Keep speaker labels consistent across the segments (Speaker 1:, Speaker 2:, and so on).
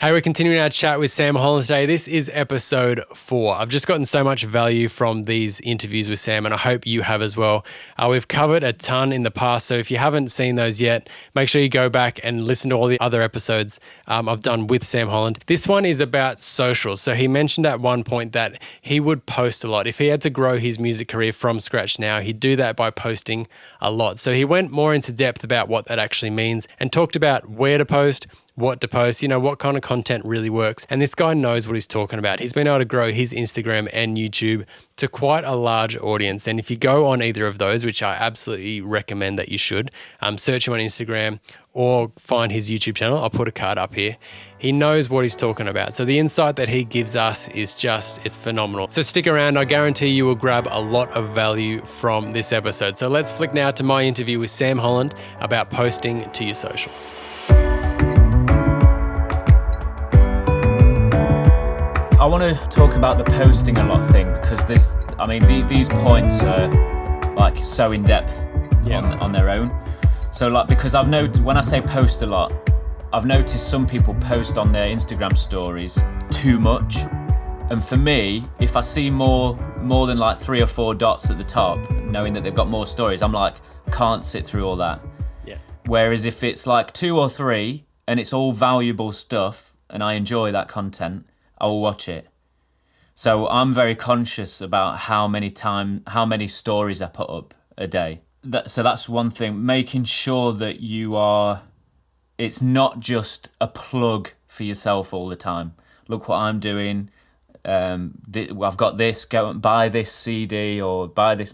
Speaker 1: Hey, we're continuing our chat with Sam Holland today. This is episode 4. I've just gotten so much value from these interviews with Sam, and I hope you have as well. We've covered a ton in the past, so if you haven't seen those yet, make sure you go back and listen to all the other episodes I've done with Sam Holland. This one is about social. So he mentioned at one point that he would post a lot. If he had to grow his music career from scratch now, he'd do that by posting a lot. So he went more into depth about what that actually means and talked about where to post, what to post, what kind of content really works. And this guy knows what he's talking about. He's been able to grow his Instagram and YouTube to quite a large audience. And if you go on either of those, which I absolutely recommend that you should, search him on Instagram or find his YouTube channel. I'll put a card up here. He knows what he's talking about. So the insight that he gives us is it's phenomenal. So stick around. I guarantee you will grab a lot of value from this episode. So let's flick now to my interview with Sam Holland about posting to your socials.
Speaker 2: I want to talk about the posting a lot thing because these points are like so in depth on their own. So because I've noticed when I say post a lot, I've noticed some people post on their Instagram stories too much. And for me, if I see more than like 3 or 4 dots at the top, knowing that they've got more stories, I'm like, can't sit through all that.
Speaker 1: Yeah.
Speaker 2: Whereas if it's like 2 or 3 and it's all valuable stuff and I enjoy that content, I will watch it. So I'm very conscious about how many stories I put up a day. So that's one thing, making sure that it's not just a plug for yourself all the time. Look what I'm doing. I've got this, go and buy this CD or buy the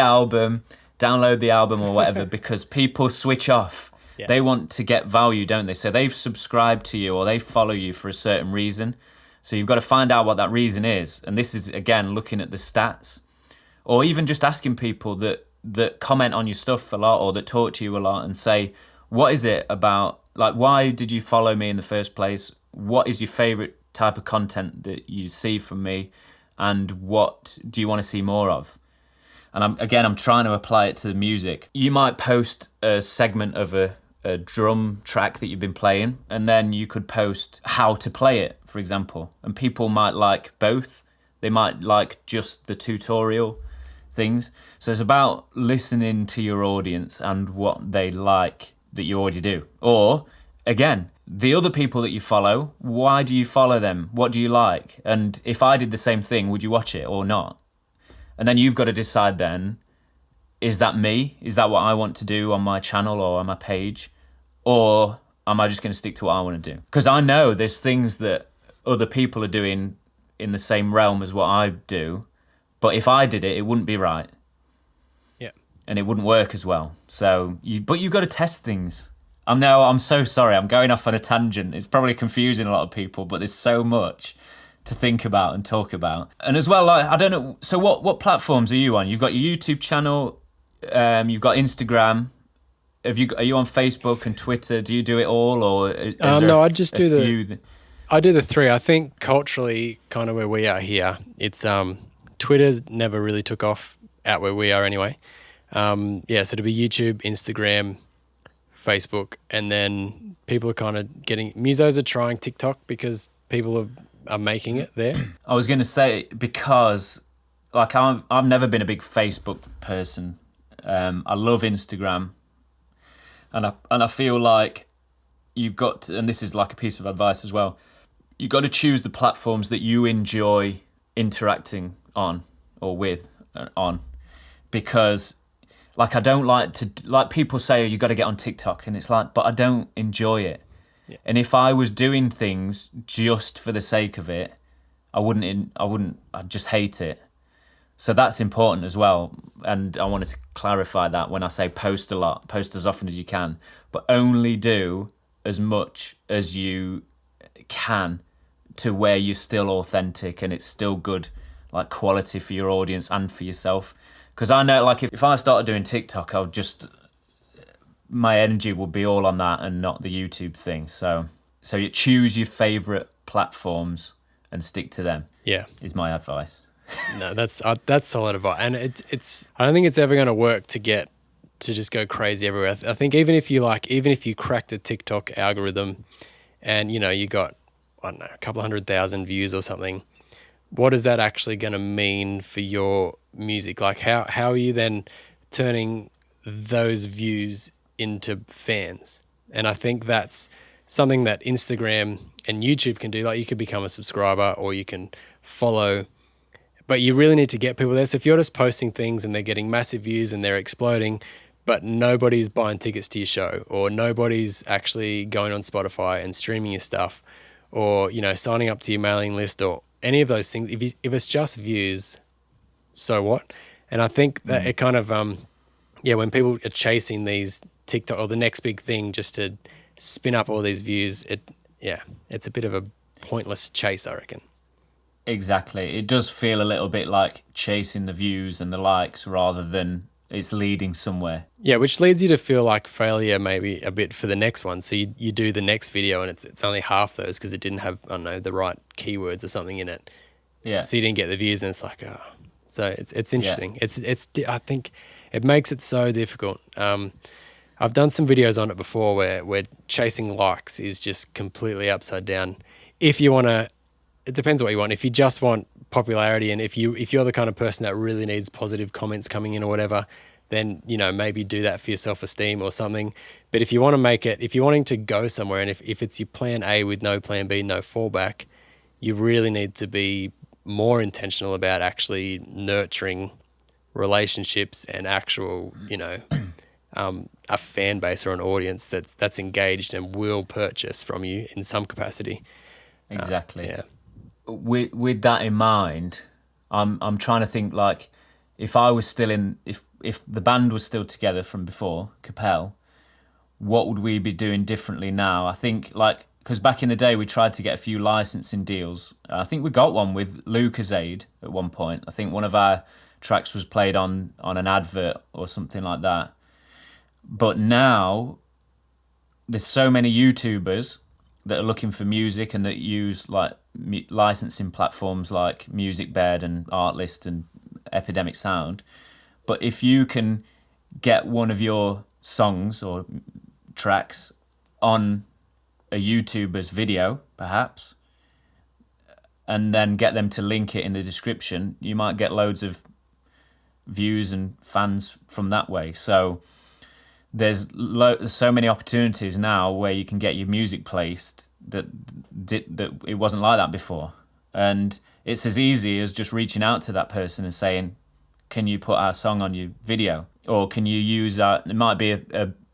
Speaker 2: album, download the album or whatever, because people switch off. Yeah. They want to get value, don't they? So they've subscribed to you or they follow you for a certain reason. So you've got to find out what that reason is. And this is, again, looking at the stats. Or even just asking people that comment on your stuff a lot or that talk to you a lot and say, what is it about, like, why did you follow me in the first place? What is your favourite type of content that you see from me? And what do you want to see more of? And I'm trying to apply it to the music. You might post a segment of a drum track that you've been playing, and then you could post how to play it, for example. And people might like both. They might like just the tutorial things. So it's about listening to your audience and what they like that you already do. Or, again, the other people that you follow, why do you follow them? What do you like? And if I did the same thing, would you watch it or not? And then you've got to decide then, is that me? Is that what I want to do on my channel or on my page? Or am I just going to stick to what I want to do? Because I know there's things that other people are doing in the same realm as what I do. But if I did it, it wouldn't be right.
Speaker 1: Yeah.
Speaker 2: And it wouldn't work as well. But you've got to test things. I'm so sorry. I'm going off on a tangent. It's probably confusing a lot of people, but there's so much to think about and talk about. And as well, like, I don't know. So what platforms are you on? You've got your YouTube channel. You've got Instagram. Are you on Facebook and Twitter? Do you do it all, or
Speaker 1: no? I just do I do the 3. I think culturally, kind of where we are here, it's Twitter's never really took off out where we are anyway. So to be YouTube, Instagram, Facebook, and then people are kind of musos are trying TikTok because people are making it there.
Speaker 2: I was going to say, because like I've never been a big Facebook person. I love Instagram, and I feel like you've got to, and this is like a piece of advice as well, you've got to choose the platforms that you enjoy interacting on or with on, because like I don't like to, like people say, you got to get on TikTok, and it's like, but I don't enjoy it. Yeah. And if I was doing things just for the sake of it, I'd just hate it. So that's important as well. And I wanted to clarify that when I say post a lot, post as often as you can, but only do as much as you can to where you're still authentic and it's still good, like quality for your audience and for yourself. Because I know, like, if I started doing TikTok, my energy would be all on that and not the YouTube thing. So you choose your favourite platforms and stick to them.
Speaker 1: Yeah,
Speaker 2: is my advice.
Speaker 1: No, that's solid advice, and it's. I don't think it's ever going to work to just go crazy everywhere. I think even if you crack the TikTok algorithm, and you got, I don't know, a couple 100,000 views or something, what is that actually going to mean for your music? Like how are you then turning those views into fans? And I think that's something that Instagram and YouTube can do. Like, you could become a subscriber or you can follow, but you really need to get people there. So if you're just posting things and they're getting massive views and they're exploding, but nobody's buying tickets to your show, or nobody's actually going on Spotify and streaming your stuff, or signing up to your mailing list, or any of those things, if it's just views, so what? And I think that it kind of when people are chasing these TikTok or the next big thing just to spin up all these views, it's a bit of a pointless chase, I reckon.
Speaker 2: Exactly. It does feel a little bit like chasing the views and the likes rather than it's leading somewhere.
Speaker 1: Yeah, which leads you to feel like failure maybe a bit for the next one. So you do the next video and it's only half those because it didn't have, I don't know, the right keywords or something in it.
Speaker 2: Yeah.
Speaker 1: So you didn't get the views, and it's like, oh. So it's interesting. Yeah. I think it makes it so difficult. I've done some videos on it before where chasing likes is just completely upside down. If you want to, it depends what you want. If you just want popularity, and if you're the kind of person that really needs positive comments coming in or whatever, then maybe do that for your self-esteem or something. But if you want to make it, if you're wanting to go somewhere, and if it's your plan A with no plan B, no fallback, you really need to be more intentional about actually nurturing relationships and actual a fan base or an audience that's engaged and will purchase from you in some capacity.
Speaker 2: Exactly.
Speaker 1: Yeah.
Speaker 2: With that in mind, I'm trying to think, like, if I was still if the band was still together from before, Capel, what would we be doing differently now? I think, like, because back in the day we tried to get a few licensing deals. I think we got one with Lucasade at one point. I think one of our tracks was played on an advert or something like that. But now there's so many YouTubers that are looking for music and that use like licensing platforms like MusicBed and Artlist and Epidemic Sound. But if you can get one of your songs or tracks on a YouTuber's video, perhaps, and then get them to link it in the description, you might get loads of views and fans from that way. So there's so many opportunities now where you can get your music placed that it wasn't like that before. And it's as easy as just reaching out to that person and saying, can you put our song on your video? Or can you use it might be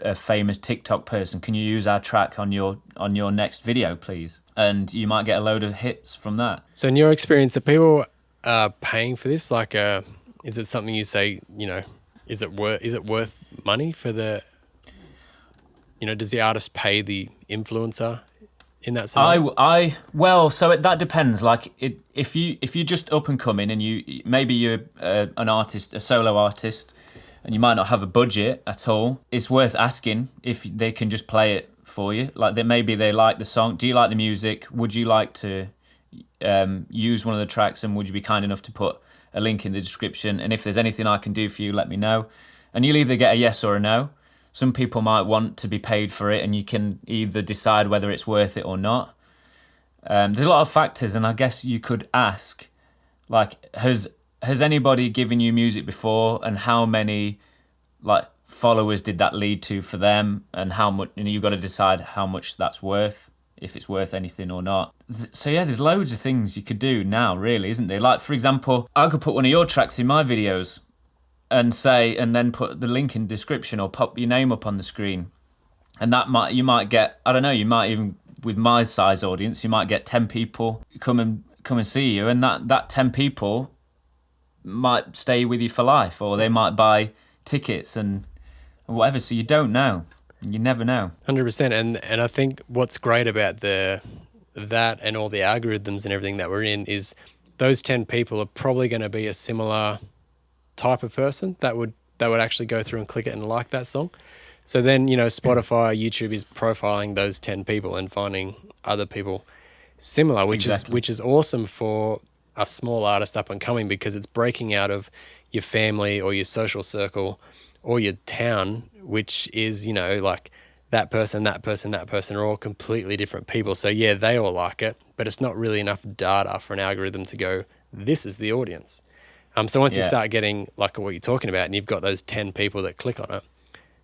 Speaker 2: a famous TikTok person, can you use our track on your next video, please? And you might get a load of hits from that.
Speaker 1: So in your experience, are people paying for this? Like, is it something you say, is it worth money for the, does the artist pay the influencer in that scenario?
Speaker 2: That depends. Like, if you're just up and coming and you're an artist, a solo artist, and you might not have a budget at all, it's worth asking if they can just play it for you. Like, maybe they like the song. Do you like the music? Would you like to use one of the tracks, and would you be kind enough to put a link in the description? And if there's anything I can do for you, let me know. And you'll either get a yes or a no. Some people might want to be paid for it, and you can either decide whether it's worth it or not. There's a lot of factors, and I guess you could ask, like, has anybody given you music before, and how many like followers did that lead to for them, and how much? You've got to decide how much that's worth, if it's worth anything or not. So yeah, there's loads of things you could do now, really, isn't there? Like, for example, I could put one of your tracks in my videos and then put the link in the description, or pop your name up on the screen, and you might get, I don't know, you might even, with my size audience, you might get 10 people come and see you, and that 10 people might stay with you for life, or they might buy tickets and whatever. So you don't know. You never know.
Speaker 1: 100%. And I think what's great about that and all the algorithms and everything that we're in is those 10 people are probably going to be a similar type of person that would actually go through and click it and like that song. So then, Spotify, YouTube is profiling those 10 people and finding other people similar, which is awesome for a small artist up and coming, because it's breaking out of your family or your social circle or your town, which is, like that person are all completely different people. So yeah, they all like it, but it's not really enough data for an algorithm to go, this is the audience. So once you start getting like what you're talking about and you've got those 10 people that click on it,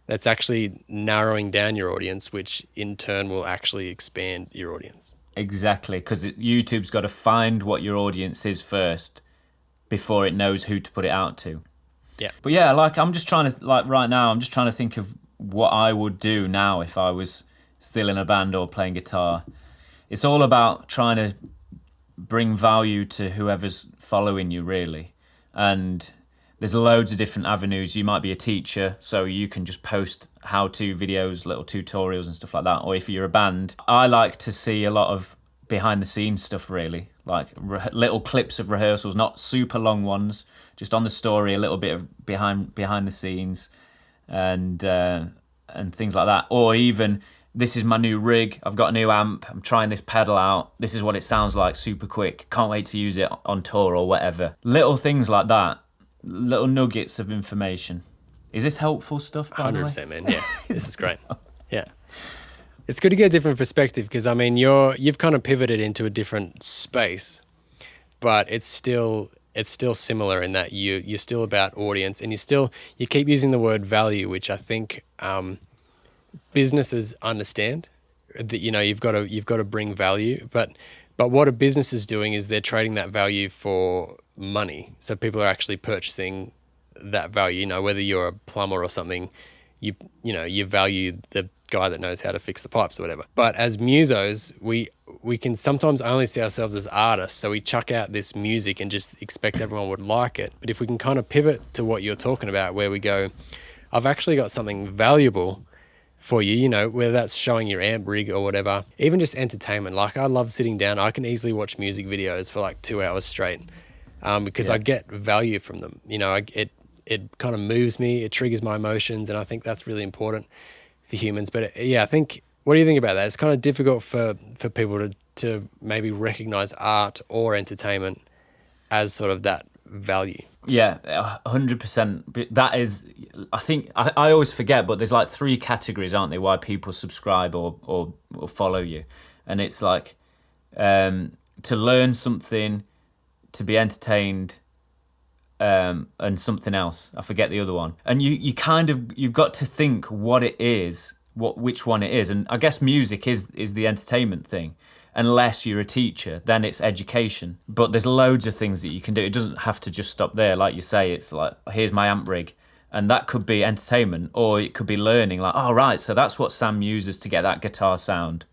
Speaker 1: that's actually narrowing down your audience, which in turn will actually expand your audience.
Speaker 2: Exactly, because YouTube's got to find what your audience is first before it knows who to put it out to.
Speaker 1: Yeah.
Speaker 2: But yeah, like I'm just trying to, like right now, I'm just trying to think of what I would do now if I was still in a band or playing guitar. It's all about trying to bring value to whoever's following you, really. And there's loads of different avenues. You might be a teacher, so you can just post how-to videos, little tutorials and stuff like that. Or if you're a band, I like to see a lot of behind-the-scenes stuff, really, like little clips of rehearsals, not super long ones, just on the story, a little bit of behind the scenes, and things like that. Or even, this is my new rig, I've got a new amp, I'm trying this pedal out, this is what it sounds like, super quick, can't wait to use it on tour or whatever. Little things like that, little nuggets of information. Is this helpful stuff, by
Speaker 1: 100%,
Speaker 2: the way?
Speaker 1: man. Yeah, this is great. Yeah. It's good to get a different perspective because, I mean, you've kind of pivoted into a different space, but it's still similar in that you're still about audience and you keep using the word value, which I think businesses understand that, you know, you've got to bring value, but what a business is doing is they're trading that value for money. So people are actually purchasing that value. You know, whether you're a plumber or something, you value the guy that knows how to fix the pipes or whatever. But as musos, we can sometimes only see ourselves as artists. So we chuck out this music and just expect everyone would like it. But if we can kind of pivot to what you're talking about, where we go, I've actually got something valuable for you, you know, whether that's showing your amp rig or whatever, even just entertainment. Like I love sitting down. I can easily watch music videos for like 2 hours straight because I get value from them. You know, it kind of moves me, it triggers my emotions, and I think that's really important for humans. But yeah, I think, what do you think about that? It's kind of difficult for people to maybe recognize art or entertainment as sort of that value.
Speaker 2: Yeah, 100%. That is, I think, I always forget, but there's like 3 categories, aren't there, why people subscribe or follow you. And it's like to learn something, to be entertained, and something else. I forget the other one. And you've got to think what it is, which one it is. And I guess music is the entertainment thing. Unless you're a teacher, then it's education. But there's loads of things that you can do. It doesn't have to just stop there. Like you say, it's like, here's my amp rig. And that could be entertainment, or it could be learning. Like, oh, right, so that's what Sam uses to get that guitar sound.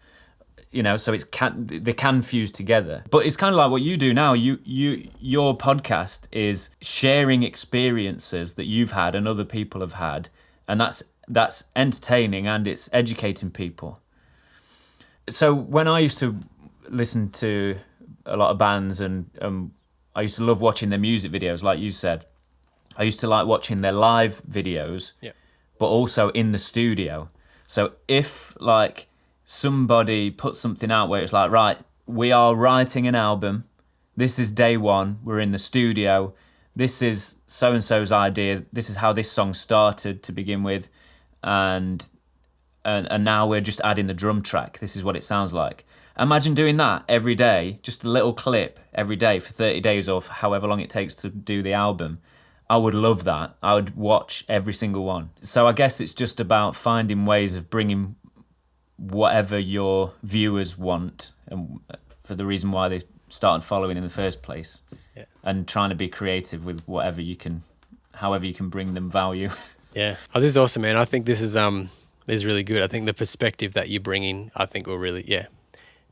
Speaker 2: You know, so they can fuse together. But it's kind of like what you do now. Your podcast is sharing experiences that you've had and other people have had. And that's entertaining and it's educating people. So when I used to listen to a lot of bands and I used to love watching their music videos, like you said, I used to like watching their live videos, but also in the studio. So if like somebody put something out where it's like, right, we are writing an album, this is day one, we're in the studio, this is so-and-so's idea, this is how this song started to begin with, and now we're just adding the drum track. This is what it sounds like. Imagine doing that every day, just a little clip every day for 30 days or however long it takes to do the album. I would love that. I would watch every single one. So I guess it's just about finding ways of bringing whatever your viewers want and for the reason why they started following in the first place. Yeah. And trying to be creative with however you can bring them value. Yeah.
Speaker 1: Oh, this is awesome, man. I think this is really good. I think the perspective that you're bringing, I think will really,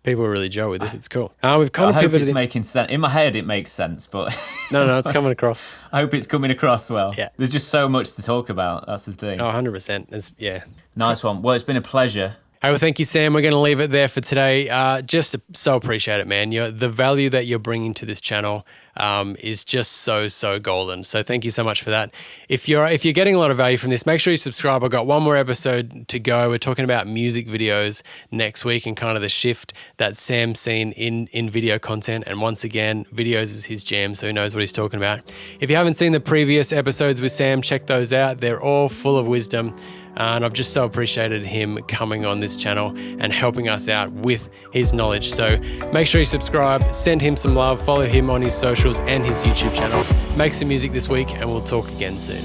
Speaker 1: people will really gel with this. It's cool. We've kind of pivoted.
Speaker 2: I hope it's making sense. In my head, it makes sense, but
Speaker 1: no, it's coming across.
Speaker 2: I hope it's coming across well. Yeah. There's just so much to talk about. That's the thing.
Speaker 1: Oh, 100%.
Speaker 2: Nice one. Well, it's been a pleasure.
Speaker 1: Hey, well, thank you, Sam. We're going to leave it there for today. Just so appreciate it, man. The value that you're bringing to this channel is just so golden. So thank you so much for that. If you're getting a lot of value from this, make sure you subscribe. I've got one more episode to go. We're talking about music videos next week and kind of the shift that Sam's seen in video content. And once again, videos is his jam, so who knows what he's talking about. If you haven't seen the previous episodes with Sam, check those out. They're all full of wisdom. And I've just so appreciated him coming on this channel and helping us out with his knowledge. So make sure you subscribe, send him some love, follow him on his socials and his YouTube channel. Make some music this week, and we'll talk again soon.